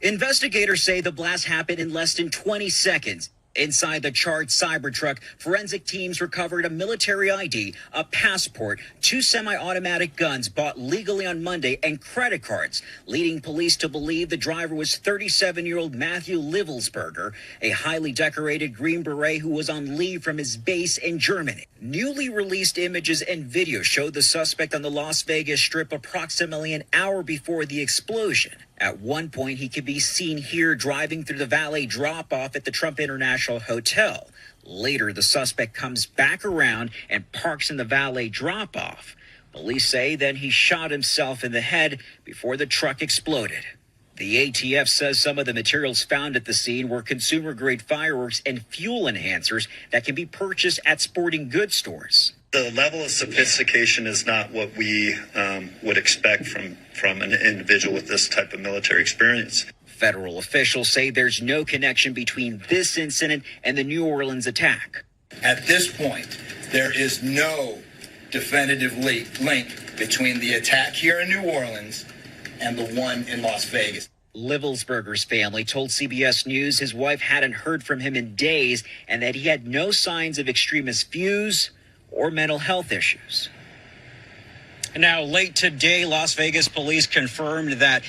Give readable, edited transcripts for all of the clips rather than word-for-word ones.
Investigators say the blast happened in less than 20 seconds. Inside the charred Cybertruck, forensic teams recovered a military ID, a passport, 2 semi-automatic guns bought legally on Monday, and credit cards, leading police to believe the driver was 37-year-old Matthew Livelsberger, a highly decorated Green Beret who was on leave from his base in Germany. Newly released images and video showed the suspect on the Las Vegas Strip approximately an hour before the explosion. At one point, he could be seen here driving through the valet drop-off at the Trump International Hotel. Later, the suspect comes back around and parks in the valet drop-off. Police say then he shot himself in the head before the truck exploded. The ATF says some of the materials found at the scene were consumer-grade fireworks and fuel enhancers that can be purchased at sporting goods stores. The level of sophistication is not what we would expect from an individual with this type of military experience. Federal officials say there's no connection between this incident and the New Orleans attack. At this point, there is no definitive link between the attack here in New Orleans and the one in Las Vegas. Livelsberger's family told CBS News his wife hadn't heard from him in days and that he had no signs of extremist views or mental health issues. Now, late today, Las Vegas police confirmed that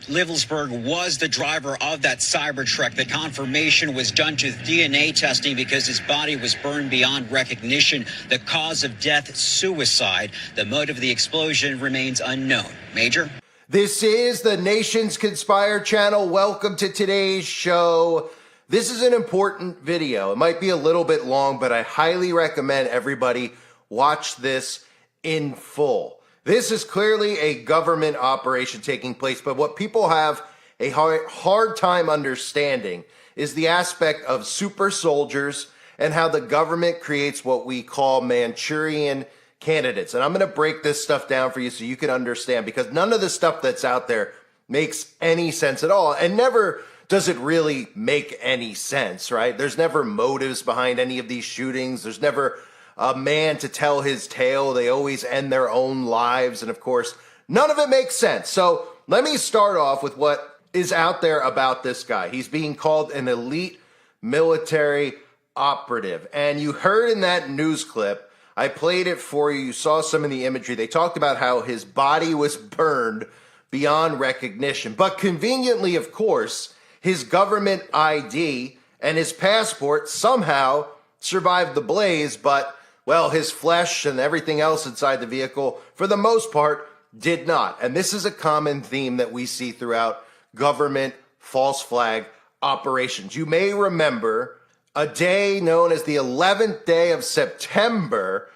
Livelsberg was the driver of that Cybertruck. The confirmation was done to DNA testing because his body was burned beyond recognition. The cause of death, suicide. The motive of the explosion remains unknown. Major? This is the Nation's Conspire channel. Welcome to today's show. This is an important video. It might be a little bit long, but I highly recommend everybody watch this in full. This is clearly a government operation taking place, but what people have a hard time understanding is the aspect of super soldiers and how the government creates what we call Manchurian candidates. And I'm going to break this stuff down for you so you can understand, because none of the stuff that's out there makes any sense at all, and never does it really make any sense, right? There's never motives behind any of these shootings. There's never a man to tell his tale. They always end their own lives. And of course, none of it makes sense. So let me start off with what is out there about this guy. He's being called an elite military operative. And you heard in that news clip, I played it for you. You saw some of the imagery. They talked about how his body was burned beyond recognition. But conveniently, of course, his government ID and his passport somehow survived the blaze, but, well, his flesh and everything else inside the vehicle, for the most part, did not. And this is a common theme that we see throughout government false flag operations. You may remember a day known as the 11th day of September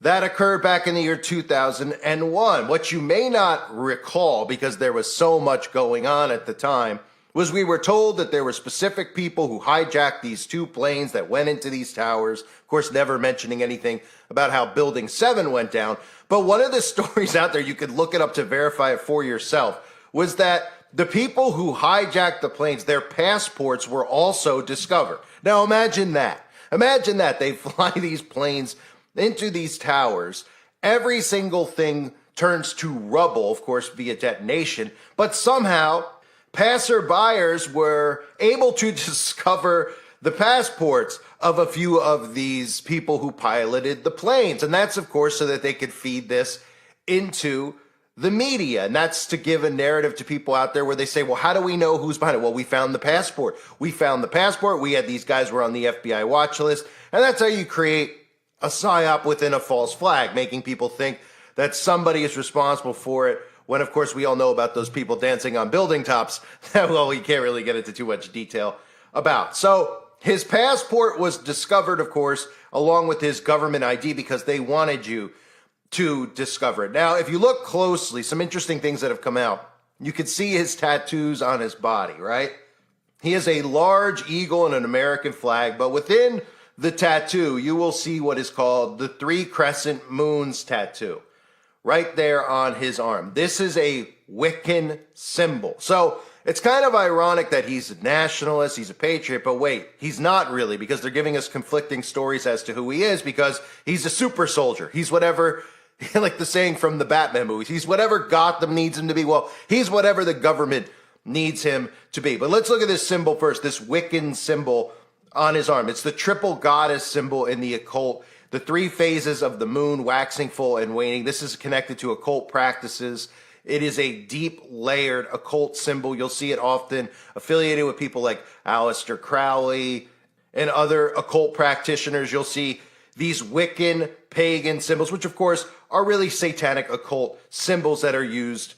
that occurred back in the year 2001. What you may not recall, because there was so much going on at the time, was we were told that there were specific people who hijacked these 2 planes that went into these towers. Of course, never mentioning anything about how Building 7 went down. But one of the stories out there, you could look it up to verify it for yourself, was that the people who hijacked the planes, their passports were also discovered. Now imagine that. Imagine that. They fly these planes into these towers. Every single thing turns to rubble, of course, via detonation. But somehow passerbyers were able to discover the passports of a few of these people who piloted the planes. And that's, of course, so that they could feed this into the media. And that's to give a narrative to people out there where they say, well, how do we know who's behind it? Well, we found the passport. We found the passport. We had these guys who were on the FBI watch list. And that's how you create a psyop within a false flag, making people think that somebody is responsible for it, when, of course, we all know about those people dancing on building tops that, well, we can't really get into too much detail about. So his passport was discovered, of course, along with his government ID, because they wanted you to discover it. Now, if you look closely, some interesting things that have come out. You can see his tattoos on his body, right? He has a large eagle and an American flag, but within the tattoo, you will see what is called the 3 crescent moons tattoo right there on his arm. This is a Wiccan symbol. So it's kind of ironic that he's a nationalist, he's a patriot, but wait, he's not really, because they're giving us conflicting stories as to who he is, because he's a super soldier. He's whatever, like the saying from the Batman movies, he's whatever Gotham needs him to be. Well, he's whatever the government needs him to be. But let's look at this symbol first, this Wiccan symbol on his arm. It's the triple goddess symbol in the occult, the three phases of the moon, waxing, full, and waning. This is connected to occult practices. It is a deep layered occult symbol. You'll see it often affiliated with people like Aleister Crowley and other occult practitioners. You'll see these Wiccan pagan symbols, which of course are really satanic occult symbols that are used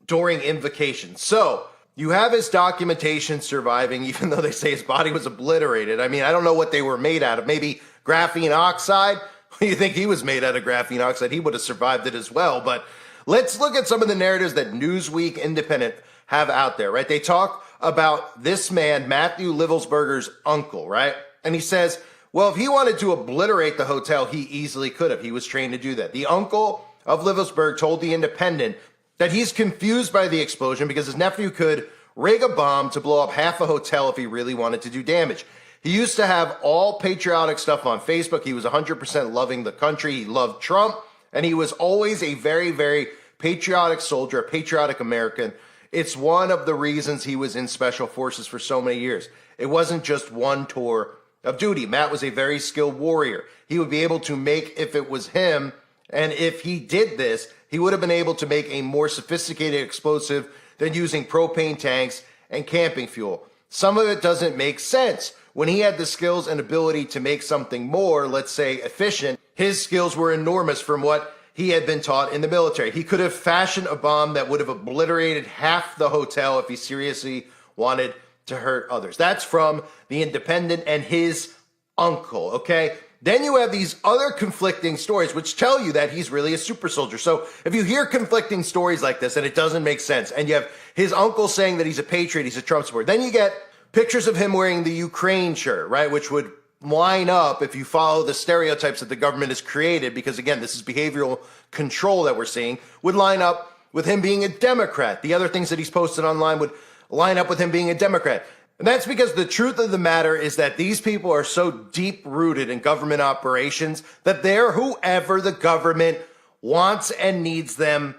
during invocation. So you have his documentation surviving, even though they say his body was obliterated. I mean, I don't know what they were made out of. Maybe graphene oxide? You think he was made out of graphene oxide? He would have survived it as well. But let's look at some of the narratives that Newsweek, Independent have out there, right? They talk about this man, Matthew Livelsberger's uncle, right? And he says, well, if he wanted to obliterate the hotel, he easily could have. He was trained to do that. The uncle of Livelsberg told the Independent that he's confused by the explosion because his nephew could rig a bomb to blow up half a hotel if he really wanted to do damage. He used to have all patriotic stuff on Facebook. He was 100% loving the country. He loved Trump, and he was always a very, very patriotic soldier, a patriotic American. It's one of the reasons he was in Special Forces for so many years. It wasn't just one tour of duty. Matt was a very skilled warrior. He would be able to make, if it was him, and if he did this, he would have been able to make a more sophisticated explosive than using propane tanks and camping fuel. Some of it doesn't make sense. When he had the skills and ability to make something more, let's say, efficient, his skills were enormous from what he had been taught in the military. He could have fashioned a bomb that would have obliterated half the hotel if he seriously wanted to hurt others. That's from the Independent and his uncle, okay? Then you have these other conflicting stories which tell you that he's really a super soldier. So if you hear conflicting stories like this and it doesn't make sense, and you have his uncle saying that he's a patriot, he's a Trump supporter, then you get pictures of him wearing the Ukraine shirt, right, which would line up if you follow the stereotypes that the government has created, because again, this is behavioral control that we're seeing, would line up with him being a Democrat. The other things that he's posted online would line up with him being a Democrat. And that's because the truth of the matter is that these people are so deep rooted in government operations that they're whoever the government wants and needs them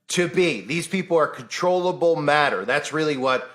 to be. These people are controllable matter. That's really what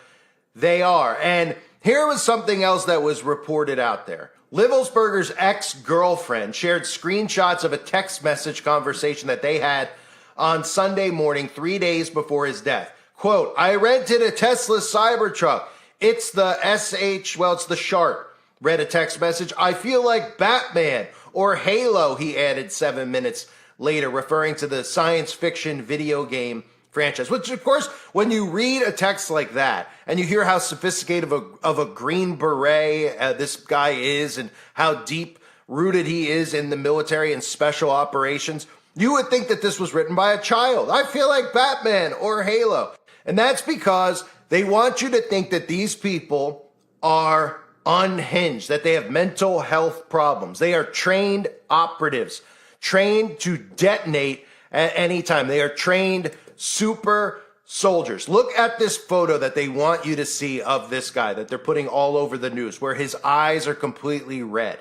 they are. And here was something else that was reported out there. Livelsberger's ex-girlfriend shared screenshots of a text message conversation that they had on Sunday morning, 3 days before his death. Quote, I rented a Tesla Cybertruck. It's the it's the Shark. Read a text message. I feel like Batman or Halo, he added 7 minutes later, referring to the science fiction video game franchise. Which, of course, when you read a text like that and you hear how sophisticated of a Green Beret this guy is and how deep rooted he is in the military and special operations, you would think that this was written by a child. I feel like Batman or Halo. And that's because they want you to think that these people are unhinged, that they have mental health problems. They are trained operatives, trained to detonate at any time. They are trained super soldiers. Look at this photo that they want you to see of this guy that they're putting all over the news, where his eyes are completely red.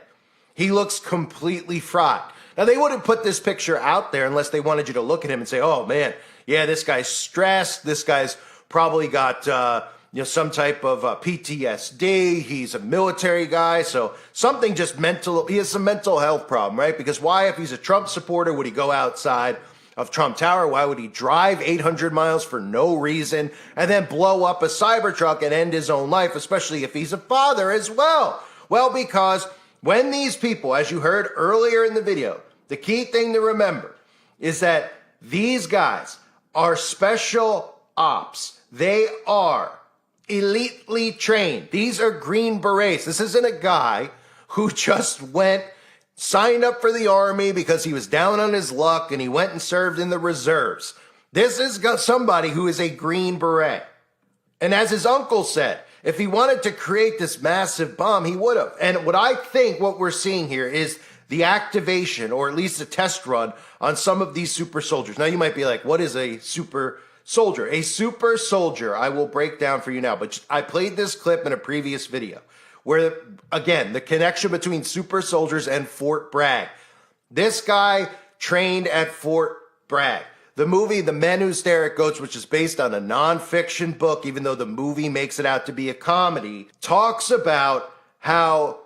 He looks completely fried. Now, they wouldn't put this picture out there unless they wanted you to look at him and say, oh, man, yeah, this guy's stressed. This guy's probably got some type of PTSD. He's a military guy, so something just mental. He has some mental health problem, right? Because why, if he's a Trump supporter, would he go outside of Trump Tower? Why would he drive 800 miles for no reason and then blow up a Cybertruck and end his own life, especially if he's a father as well? Well, because when these people, as you heard earlier in the video, the key thing to remember is that these guys are special ops. They are elitely trained. These are Green Berets. This isn't a guy who just signed up for the army because he was down on his luck and he went and served in the reserves. This is somebody who is a Green Beret. And as his uncle said, if he wanted to create this massive bomb, he would have. And what we're seeing here is the activation, or at least a test run, on some of these super soldiers. Now, you might be like, what is a super soldier? A super soldier, I will break down for you now. But I played this clip in a previous video where, again, the connection between super soldiers and Fort Bragg. This guy trained at Fort Bragg. The movie The Men Who Stare at Goats, which is based on a nonfiction book, even though the movie makes it out to be a comedy, talks about how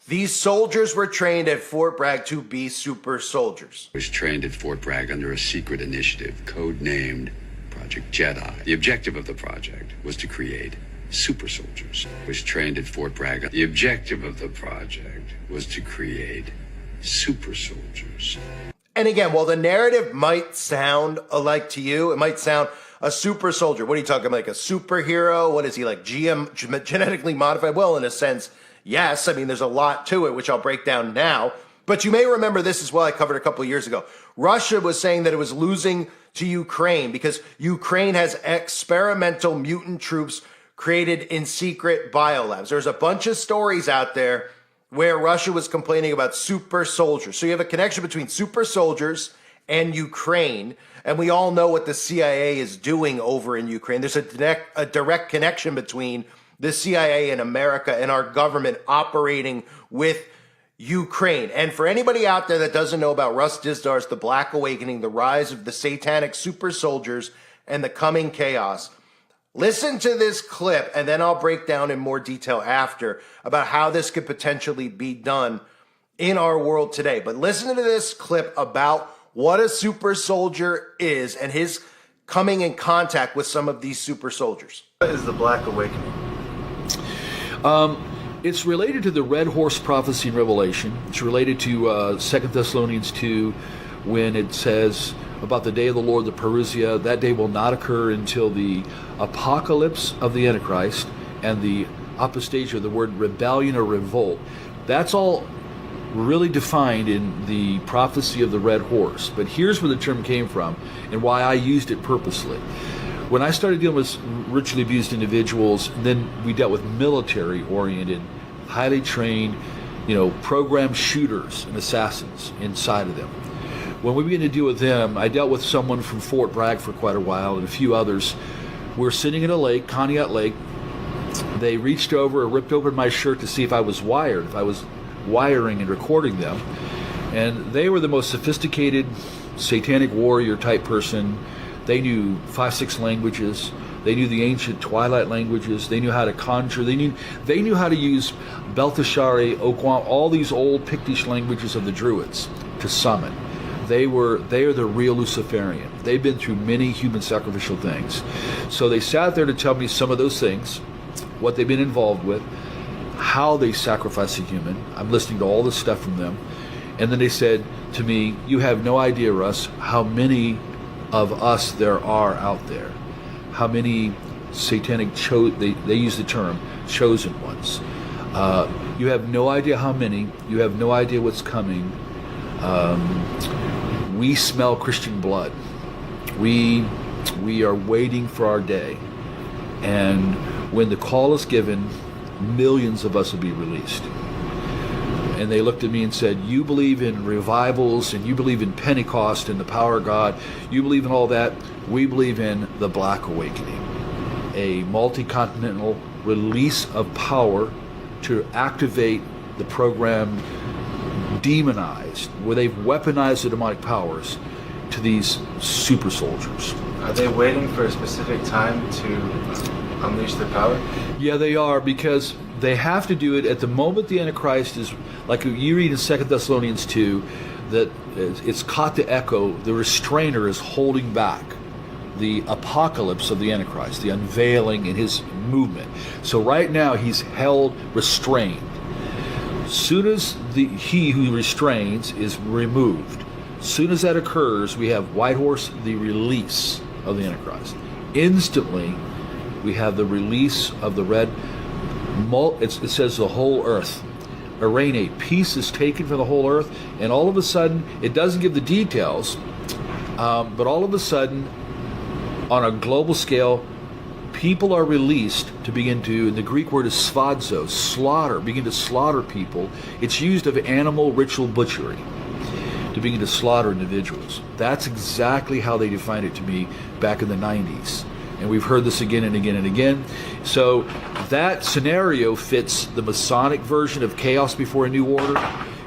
these soldiers were trained at Fort Bragg to be super soldiers. Was trained at Fort Bragg under a secret initiative codenamed Project Jedi. The objective of the project was to create super soldiers. Was trained at Fort Bragg. The objective of the project was to create super soldiers. And again, while the narrative might sound alike to you, it might sound a super soldier. What are you talking about? Like a superhero? What is he, like genetically modified? Well, in a sense, yes. I mean, there's a lot to it, which I'll break down now. But you may remember this as well. I covered a couple of years ago. Russia was saying that it was losing to Ukraine because Ukraine has experimental mutant troops created in secret biolabs. There's a bunch of stories out there where Russia was complaining about super soldiers. So you have a connection between super soldiers and Ukraine, and we all know what the CIA is doing over in Ukraine. There's a direct connection between the CIA and America and our government operating with Ukraine. And for anybody out there that doesn't know about Russ Dizdar's The Black Awakening, the rise of the satanic super soldiers and the coming chaos, listen to this clip, and then I'll break down in more detail after about how this could potentially be done in our world today. But listen to this clip about what a super soldier is and his coming in contact with some of these super soldiers. What is the Black Awakening? It's related to the Red Horse prophecy in Revelation. It's related to 2 Thessalonians 2 when it says about the day of the Lord, the parousia. That day will not occur until the apocalypse of the Antichrist and the apostasia, the word rebellion or revolt. That's all really defined in the prophecy of the Red Horse. But here's where the term came from and why I used it purposely. When I started dealing with ritually abused individuals, then we dealt with military-oriented, highly trained, programmed shooters and assassins inside of them. When we began to deal with them, I dealt with someone from Fort Bragg for quite a while and a few others. We were sitting in a lake, Conneaut Lake. They reached over and ripped open my shirt to see if I was wired, if I was wiring and recording them. And they were the most sophisticated satanic warrior type person. They knew 5-6 languages. They knew the ancient twilight languages. They knew how to conjure. They knew how to use Belteshazzar, Okwam, all these old Pictish languages of the Druids to summon. They are the real Luciferian. They've been through many human sacrificial things. So they sat there to tell me some of those things, what they've been involved with, how they sacrifice a human. I'm listening to all this stuff from them. And then they said to me, you have no idea, Russ, how many of us there are out there. How many satanic, they use the term, chosen ones. You have no idea how many. You have no idea what's coming. We smell Christian blood. We are waiting for our day. And when the call is given, millions of us will be released. And they looked at me and said, you believe in revivals and you believe in Pentecost and the power of God. You believe in all that. We believe in the Black Awakening, a multi-continental release of power to activate the program demonized, where they've weaponized the demonic powers to these super soldiers. Are they waiting for a specific time to unleash their power? Yeah, they are, because they have to do it at the moment the Antichrist is, like you read in 2 Thessalonians 2, that it's caught the echo, the restrainer is holding back the apocalypse of the Antichrist, the unveiling in his movement. So right now he's held restrained. Soon as he who restrains is removed, soon as that occurs, we have White Horse, the release of the Antichrist. Instantly, we have the release of the red. It says the whole earth. Arene, peace is taken from the whole earth, and all of a sudden, it doesn't give the details, but all of a sudden, on a global scale, people are released to begin to, and the Greek word is sphadzo, slaughter, begin to slaughter people. It's used of animal ritual butchery to begin to slaughter individuals. That's exactly how they defined it to me back in the 90s. And we've heard this again and again and again. So that scenario fits the Masonic version of chaos before a new order.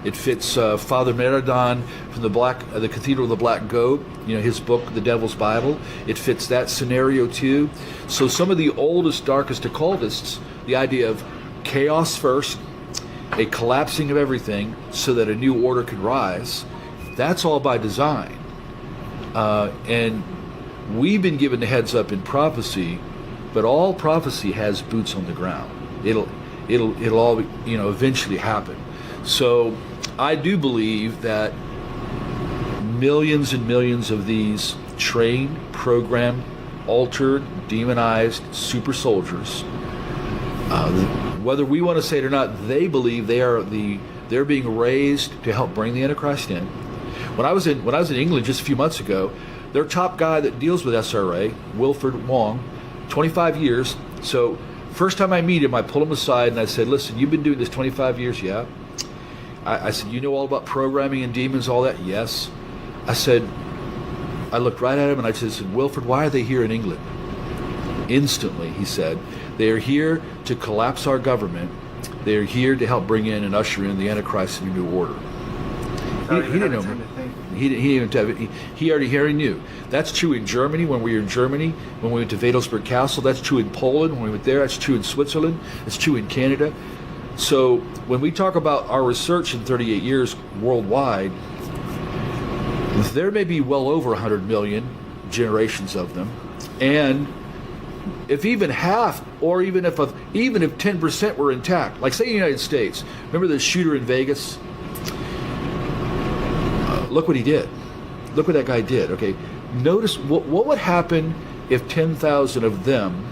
It fits Father Meridon from the Cathedral of the Black Goat, his book, The Devil's Bible. It fits that scenario too. So some of the oldest, darkest occultists, the idea of chaos first, a collapsing of everything so that a new order could rise, that's all by design. And we've been given the heads up in prophecy, but all prophecy has boots on the ground. It'll all eventually happen. So I do believe that millions and millions of these trained, programmed, altered, demonized super soldiers, whether we want to say it or not, they believe they're being raised to help bring the Antichrist in. When I was in England just a few months ago, their top guy that deals with SRA, Wilfred Wong, 25 years. So first time I meet him, I pull him aside and I said, "Listen, you've been doing this 25 years, yeah?" I said, "You know all about programming and demons, all that?" "Yes." I said, I looked right at him and I said, "Wilfred, why are they here in England?" Instantly, he said, "They are here to collapse our government. They are here to help bring in and usher in the Antichrist and a new order." He didn't know. He already knew. That's true in Germany when we were in Germany, when we went to Wedelsberg Castle. That's true in Poland when we went there. That's true in Switzerland. It's true in Canada. So when we talk about our research in 38 years worldwide, there may be well over 100 million generations of them, and if even half, or even if 10% were intact, like say the United States, remember the shooter in Vegas? Look what he did. Look what that guy did. Okay, notice what would happen if 10,000 of them,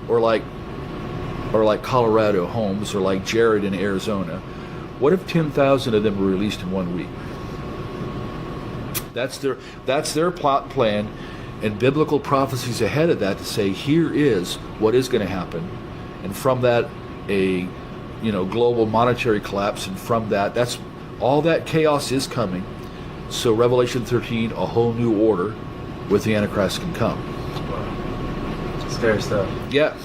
or like Colorado Holmes, or like Jared in Arizona. What if 10,000 of them were released in 1 week? That's their plot and plan, and biblical prophecies ahead of that to say here is what is going to happen, and from that a global monetary collapse, and from that's all that chaos is coming. So Revelation 13, a whole new order with the Antichrist can come. Wow. Scary stuff. Yeah.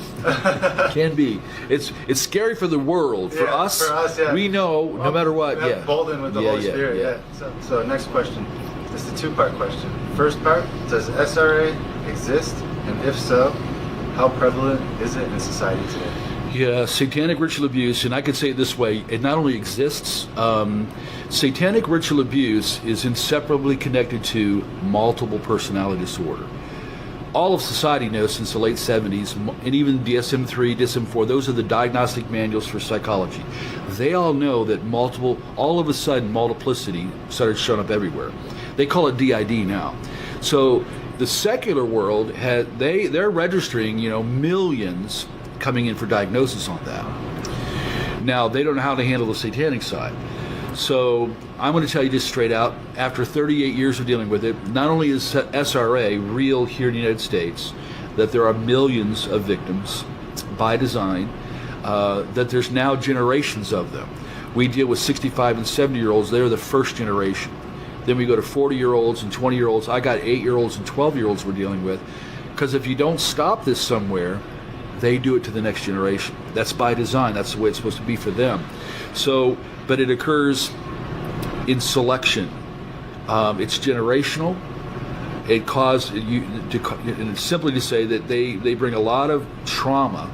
Can be. It's scary for the world. For us, yeah. We know no matter what. Yeah. Bolden with the Holy Spirit. Yeah. So next question. This is a two-part question. First part: does SRA exist, and if so, how prevalent is it in society today? Yeah, satanic ritual abuse, and I could say it this way: it not only exists. Satanic ritual abuse is inseparably connected to multiple personality disorder. All of society knows since the late 70s, and even DSM-3, DSM-4, those are the diagnostic manuals for psychology. They all know that all of a sudden, multiplicity started showing up everywhere. They call it DID now. So the secular world, they're registering, millions coming in for diagnosis on that. Now, they don't know how to handle the satanic side. So I'm going to tell you just straight out, after 38 years of dealing with it, not only is SRA real here in the United States, that there are millions of victims by design, that there's now generations of them. We deal with 65 and 70-year-olds. They're the first generation. Then we go to 40-year-olds and 20-year-olds. I got 8-year-olds and 12-year-olds we're dealing with. Because if you don't stop this somewhere, they do it to the next generation. That's by design. That's the way it's supposed to be for them. So, but it occurs in selection. It's generational. It caused and it's simply to say that they bring a lot of trauma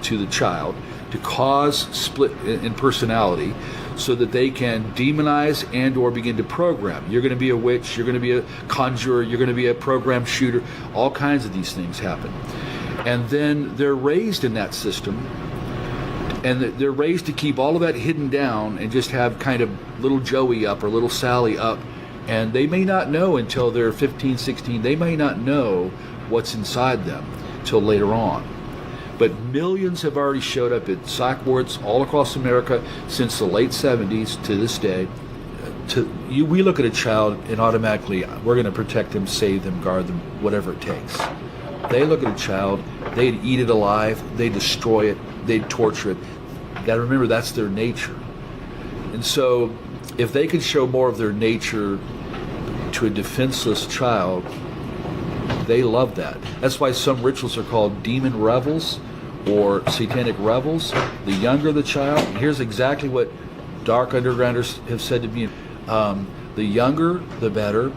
to the child to cause split in personality, so that they can demonize and or begin to program. You're going to be a witch. You're going to be a conjurer. You're going to be a program shooter. All kinds of these things happen, and then they're raised in that system. And they're raised to keep all of that hidden down and just have kind of little Joey up or little Sally up. And they may not know until they're 15, 16. They may not know what's inside them till later on. But millions have already showed up at psych wards all across America since the late 70s to this day. We look at a child and automatically we're going to protect them, save them, guard them, whatever it takes. They look at a child, they'd eat it alive, they'd destroy it, they'd torture it. You got to remember, that's their nature. And so if they could show more of their nature to a defenseless child, they love that. That's why some rituals are called demon revels or satanic revels. The younger the child, here's exactly what dark undergrounders have said to me, the younger, the better.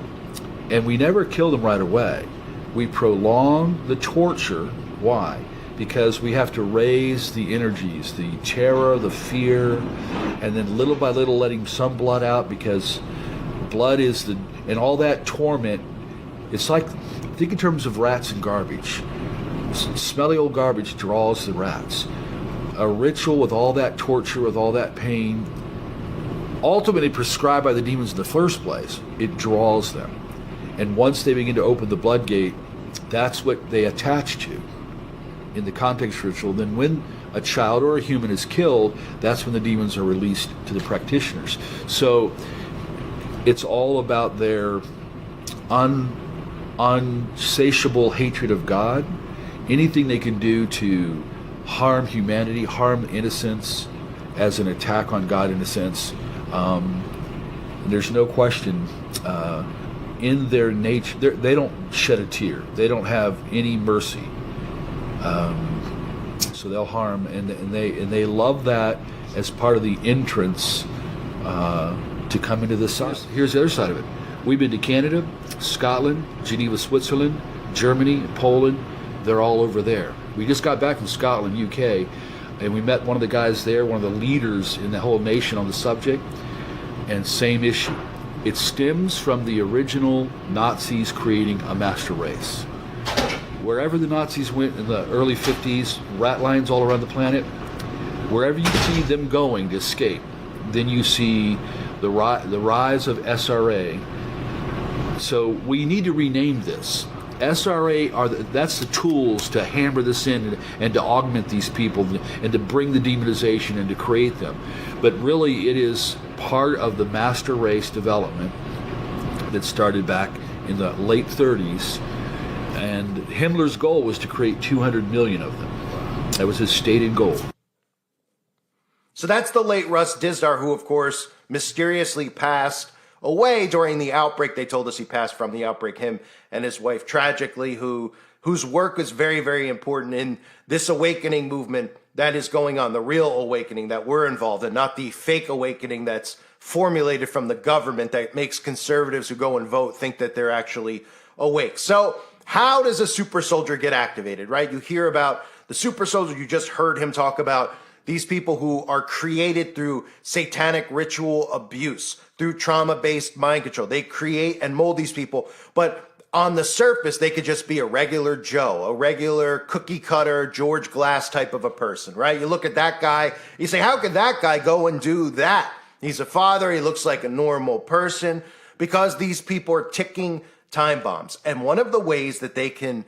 And we never kill them right away. We prolong the torture. Why? Because we have to raise the energies, the terror, the fear, and then little by little letting some blood out, because blood is and all that torment, it's like, think in terms of rats and garbage. Smelly old garbage draws the rats. A ritual with all that torture, with all that pain, ultimately prescribed by the demons in the first place, it draws them. And once they begin to open the blood gate, that's what they attach to in the context ritual. Then when a child or a human is killed, that's when the demons are released to the practitioners. So it's all about their unsatiable hatred of God, anything they can do to harm humanity, harm innocence as an attack on God in a sense. There's no question, in their nature, they don't shed a tear. They don't have any mercy. So they'll harm, and they love that as part of the entrance to come into this side. Here's the other side of it. We've been to Canada, Scotland, Geneva, Switzerland, Germany, Poland. They're all over there. We just got back from Scotland, UK, and we met one of the guys there, one of the leaders in the whole nation on the subject, and same issue. It stems from the original Nazis creating a master race. Wherever the Nazis went in the early 50s, rat lines all around the planet, wherever you see them going to escape, then you see the rise of SRA. So we need to rename this. SRA that's the tools to hammer this in and to augment these people and to bring the demonization and to create them. But really it is part of the master race development that started back in the late 30s. And Himmler's goal was to create 200 million of them. That was his stated goal. So that's the late Russ Dizdar, who, of course, mysteriously passed away during the outbreak. They told us he passed from the outbreak, him and his wife, tragically, whose work is very, very important in this awakening movement that is going on, the real awakening that we're involved in, not the fake awakening that's formulated from the government that makes conservatives who go and vote think that they're actually awake. So how does a super soldier get activated, right? You hear about the super soldier. You just heard him talk about these people who are created through satanic ritual abuse, through trauma-based mind control. They create and mold these people, but on the surface, they could just be a regular Joe, a regular cookie cutter, George Glass type of a person, right? You look at that guy, you say, how could that guy go and do that? He's a father, he looks like a normal person, because these people are ticking time bombs. And one of the ways that they can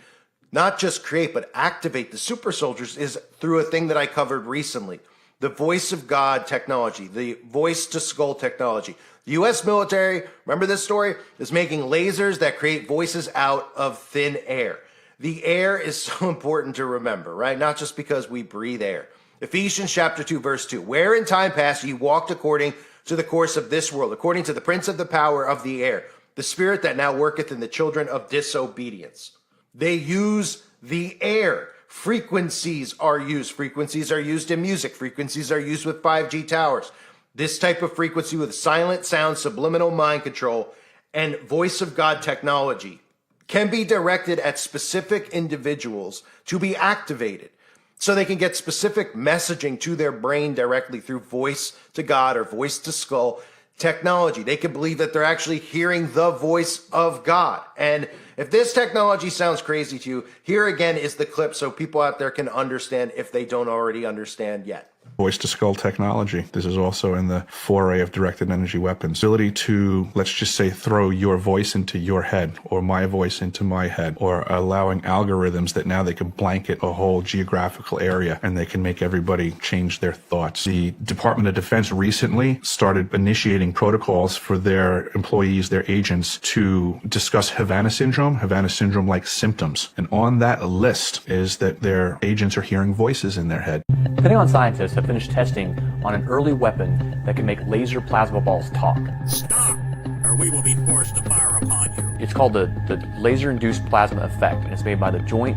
not just create, but activate the super soldiers is through a thing that I covered recently, the voice of God technology, the voice to skull technology. The U.S. military, remember this story, is making lasers that create voices out of thin air. The air is so important to remember, right? Not just because we breathe air. Ephesians chapter 2, verse 2, where in time past ye walked according to the course of this world, according to the prince of the power of the air, the spirit that now worketh in the children of disobedience. They use the air. Frequencies are used. Frequencies are used in music. Frequencies are used with 5G towers. This type of frequency with silent sound, subliminal mind control, and voice of God technology can be directed at specific individuals to be activated so they can get specific messaging to their brain directly through voice to God or voice to skull technology. They can believe that they're actually hearing the voice of God. And if this technology sounds crazy to you, here again is the clip so people out there can understand if they don't already understand yet. Voice to skull technology. This is also in the foray of directed energy weapons. Ability to, let's just say, throw your voice into your head or my voice into my head, or allowing algorithms that now they can blanket a whole geographical area and they can make everybody change their thoughts. The Department of Defense recently started initiating protocols for their employees, their agents, to discuss Havana syndrome-like symptoms. And on that list is that their agents are hearing voices in their head. Pentagon scientists have finished testing on an early weapon that can make laser plasma balls talk. Stop, or we will be forced to fire upon you. It's called the laser-induced plasma effect, and it's made by the Joint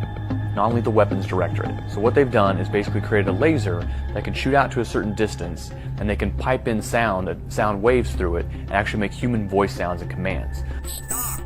non-lethal weapons directorate. So what they've done is basically created a laser that can shoot out to a certain distance, and they can pipe in sound waves through it, and actually make human voice sounds and commands. Stop,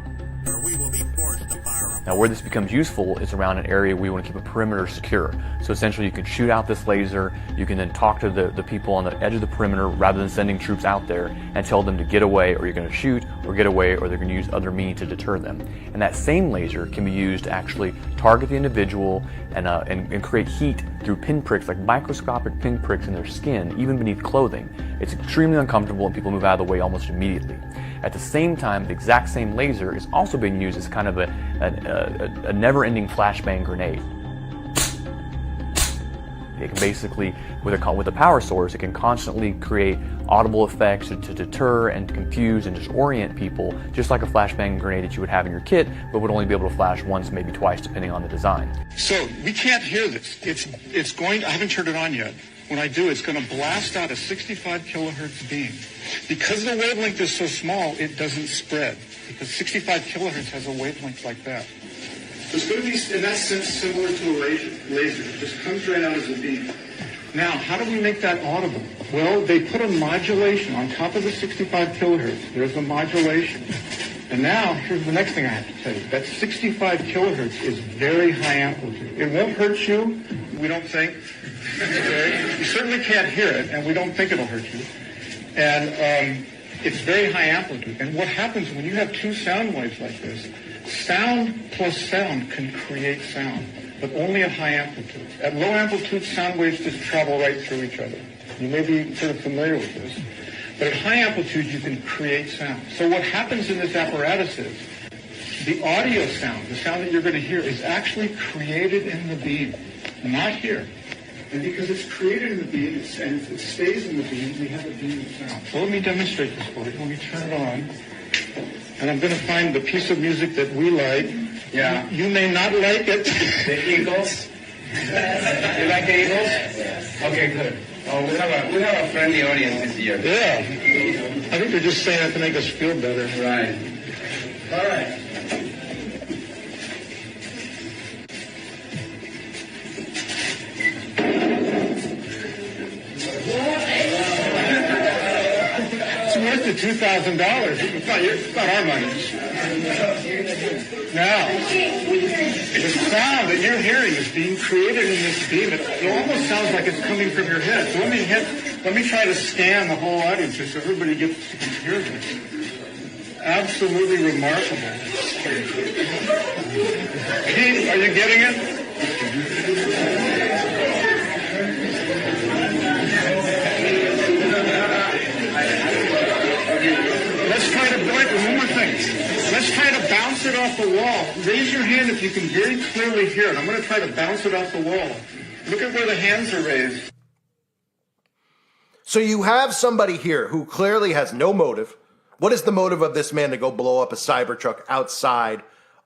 or we will be forced to fire a Now where this becomes useful is around an area we want to keep a perimeter secure. So essentially you can shoot out this laser, you can then talk to the people on the edge of the perimeter rather than sending troops out there and tell them to get away, or you're going to shoot, or get away, or they're going to use other means to deter them. And that same laser can be used to actually target the individual and create heat through pinpricks, like microscopic pinpricks in their skin, even beneath clothing. It's extremely uncomfortable and people move out of the way almost immediately. At the same time, the exact same laser is also being used as kind of a never-ending flashbang grenade. It can basically, with a power source, it can constantly create audible effects to deter and confuse and disorient people, just like a flashbang grenade that you would have in your kit, but would only be able to flash once, maybe twice, depending on the design. So we can't hear this. It's going. I haven't turned it on yet. When I do, it's going to blast out a 65 kilohertz beam. Because the wavelength is so small, it doesn't spread. Because 65 kilohertz has a wavelength like that. So it's going to be, in that sense, similar to a laser. It just comes right out as a beam. Now, how do we make that audible? Well, they put a modulation on top of the 65 kilohertz. There's a modulation. And now, here's the next thing I have to tell you. That 65 kilohertz is very high amplitude. It won't hurt you, we don't think. Okay? You certainly can't hear it, and we don't think it'll hurt you. And it's very high amplitude. And what happens when you have two sound waves like this, sound plus sound can create sound, but only at high amplitudes. At low amplitude, sound waves just travel right through each other. You may be sort of familiar with this. But at high amplitude, you can create sound. So what happens in this apparatus is the audio sound, the sound that you're going to hear, is actually created in the beam, not here. And because it's created in the beam, and if it stays in the beam, we have a beam of sound. So let me demonstrate this for you. Let me turn it on. And I'm going to find the piece of music that we like. Yeah. You may not like it. The Eagles? You like the Eagles? Yes. Okay, good. Oh, we have a friendly audience this year. Yeah. I think they're just saying that to make us feel better. Right. All right. It's worth the $2,000. It's not our money. Now, the sound that you're hearing is being created in this beam. It almost sounds like it's coming from your head. So let me try to scan the whole audience so everybody gets to hear this. Absolutely remarkable. Pete, are you getting it? Let's try to one more thing. Let's try to bounce it off the wall. Raise your hand if you can very clearly hear it. I'm going to try to bounce it off the wall. Look at where the hands are raised. So you have somebody here who clearly has no motive. What is the motive of this man to go blow up a Cybertruck outside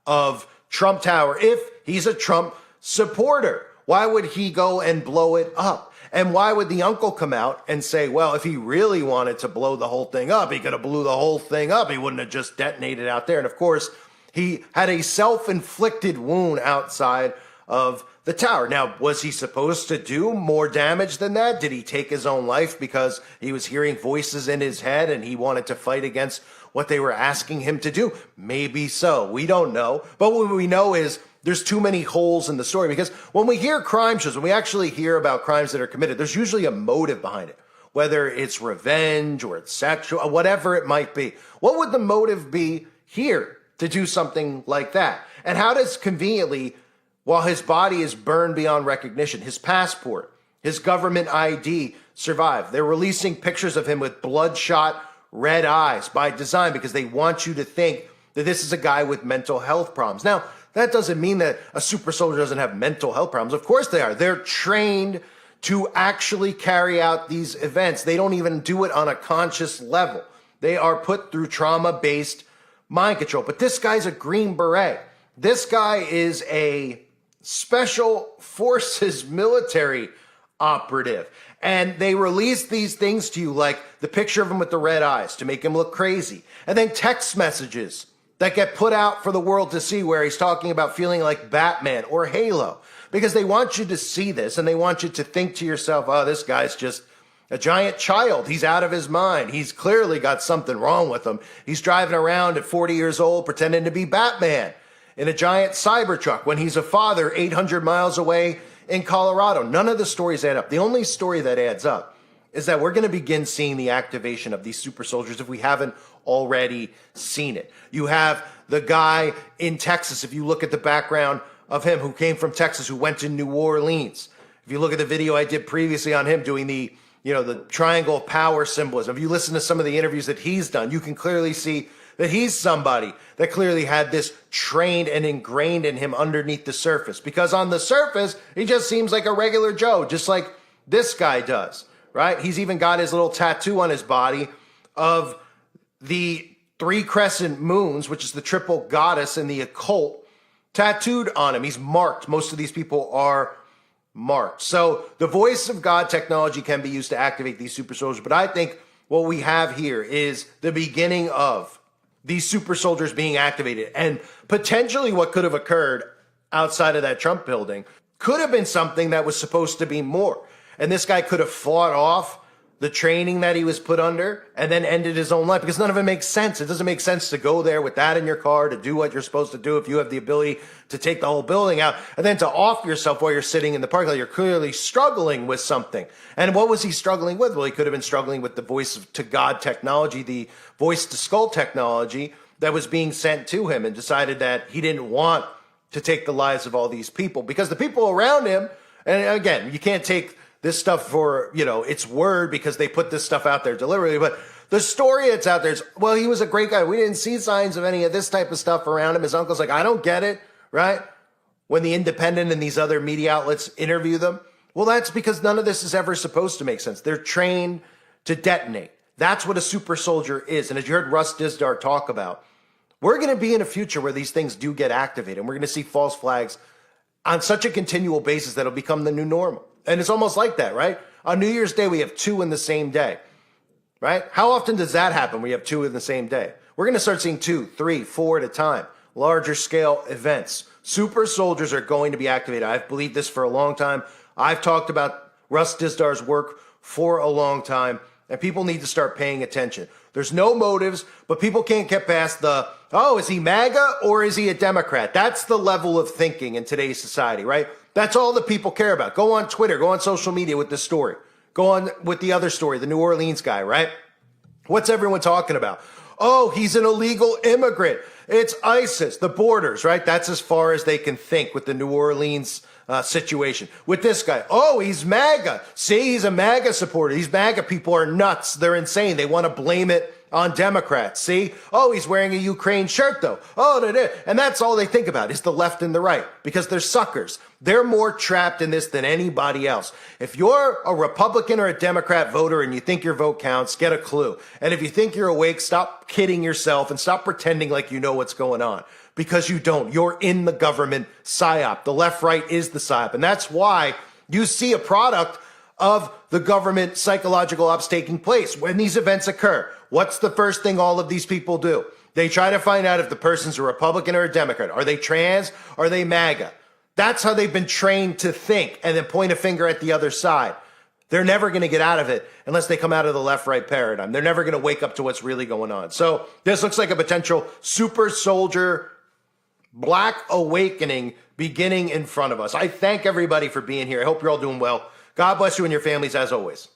of Trump Tower if he's a Trump supporter? Why would he go and blow it up? And why would the uncle come out and say, well, if he really wanted to blow the whole thing up, he could have blew the whole thing up. He wouldn't have just detonated out there. And of course, he had a self-inflicted wound outside of the tower. Now, was he supposed to do more damage than that? Did he take his own life because he was hearing voices in his head and he wanted to fight against what they were asking him to do? Maybe so. We don't know. But what we know is there's too many holes in the story, because when we hear crime shows, when we actually hear about crimes that are committed, there's usually a motive behind it, whether it's revenge or it's sexual, or whatever it might be. What would the motive be here to do something like that? And how does conveniently, while his body is burned beyond recognition, his passport, his government ID survive? They're releasing pictures of him with bloodshot red eyes by design because they want you to think that this is a guy with mental health problems. Now, that doesn't mean that a super soldier doesn't have mental health problems. Of course they are. They're trained to actually carry out these events. They don't even do it on a conscious level. They are put through trauma-based mind control. But this guy's a Green Beret. This guy is a special forces military operative. And they release these things to you, like the picture of him with the red eyes to make him look crazy. And then text messages that get put out for the world to see, where he's talking about feeling like Batman or Halo, because they want you to see this and they want you to think to yourself, oh, this guy's just a giant child. He's out of his mind. He's clearly got something wrong with him. He's driving around at 40 years old pretending to be Batman in a giant Cybertruck when he's a father 800 miles away in Colorado. None of the stories add up. The only story that adds up is that we're going to begin seeing the activation of these super soldiers if we haven't already seen it. You have the guy in Texas, if you look at the background of him, who came from Texas, who went to New Orleans. If you look at the video I did previously on him doing the triangle of power symbolism, if you listen to some of the interviews that he's done, you can clearly see that he's somebody that clearly had this trained and ingrained in him underneath the surface. Because on the surface, he just seems like a regular Joe, just like this guy does, right? He's even got his little tattoo on his body of the 3 crescent moons, which is the triple goddess in the occult, tattooed on him. He's marked. Most of these people are marked. So the voice of God technology can be used to activate these super soldiers. But I think what we have here is the beginning of these super soldiers being activated. And potentially what could have occurred outside of that Trump building could have been something that was supposed to be more. And this guy could have fought off the training that he was put under and then ended his own life, because none of it makes sense. It doesn't make sense to go there with that in your car to do what you're supposed to do if you have the ability to take the whole building out, and then to off yourself while you're sitting in the parking lot. You're clearly struggling with something. And what was he struggling with? Well, he could have been struggling with the voice to God technology, the voice to skull technology that was being sent to him, and decided that he didn't want to take the lives of all these people, because the people around him, and again, you can't take this stuff for, its word, because they put this stuff out there deliberately. But the story that's out there is, well, he was a great guy. We didn't see signs of any of this type of stuff around him. His uncle's like, I don't get it, right? When the Independent and these other media outlets interview them. Well, that's because none of this is ever supposed to make sense. They're trained to detonate. That's what a super soldier is. And as you heard Russ Dizdar talk about, we're going to be in a future where these things do get activated. And we're going to see false flags on such a continual basis that it'll become the new normal. And it's almost like that, right? On New Year's Day, we have 2 in the same day, right? How often does that happen? We have 2 in the same day. We're going to start seeing 2, 3, 4 at a time, larger scale events. Super soldiers are going to be activated. I've believed this for a long time. I've talked about Russ Dizdar's work for a long time, and people need to start paying attention. There's no motives, but people can't get past the, oh, is he MAGA or is he a Democrat? That's the level of thinking in today's society, right? That's all that people care about. Go on Twitter, go on social media with this story. Go on with the other story, the New Orleans guy, right? What's everyone talking about? Oh, he's an illegal immigrant. It's ISIS, the borders, right? That's as far as they can think with the New Orleans situation. With this guy, oh, he's MAGA. See, he's a MAGA supporter. These MAGA people are nuts. They're insane. They want to blame it on Democrats. See? Oh, he's wearing a Ukraine shirt, though. Oh, and that's all they think about is the left and the right, because they're suckers. They're more trapped in this than anybody else. If you're a Republican or a Democrat voter and you think your vote counts, get a clue. And if you think you're awake, stop kidding yourself and stop pretending like you know what's going on, because you don't. You're in the government psyop. The left-right is the psyop. And that's why you see a product of the government psychological ops taking place. When these events occur, what's the first thing all of these people do? They try to find out if the person's a Republican or a Democrat. Are they trans? Are they MAGA? That's how they've been trained to think, and then point a finger at the other side. They're never going to get out of it unless they come out of the left-right paradigm. They're never going to wake up to what's really going on. So this looks like a potential super soldier black awakening beginning in front of us. I thank everybody for being here. I hope you're all doing well. God bless you and your families as always.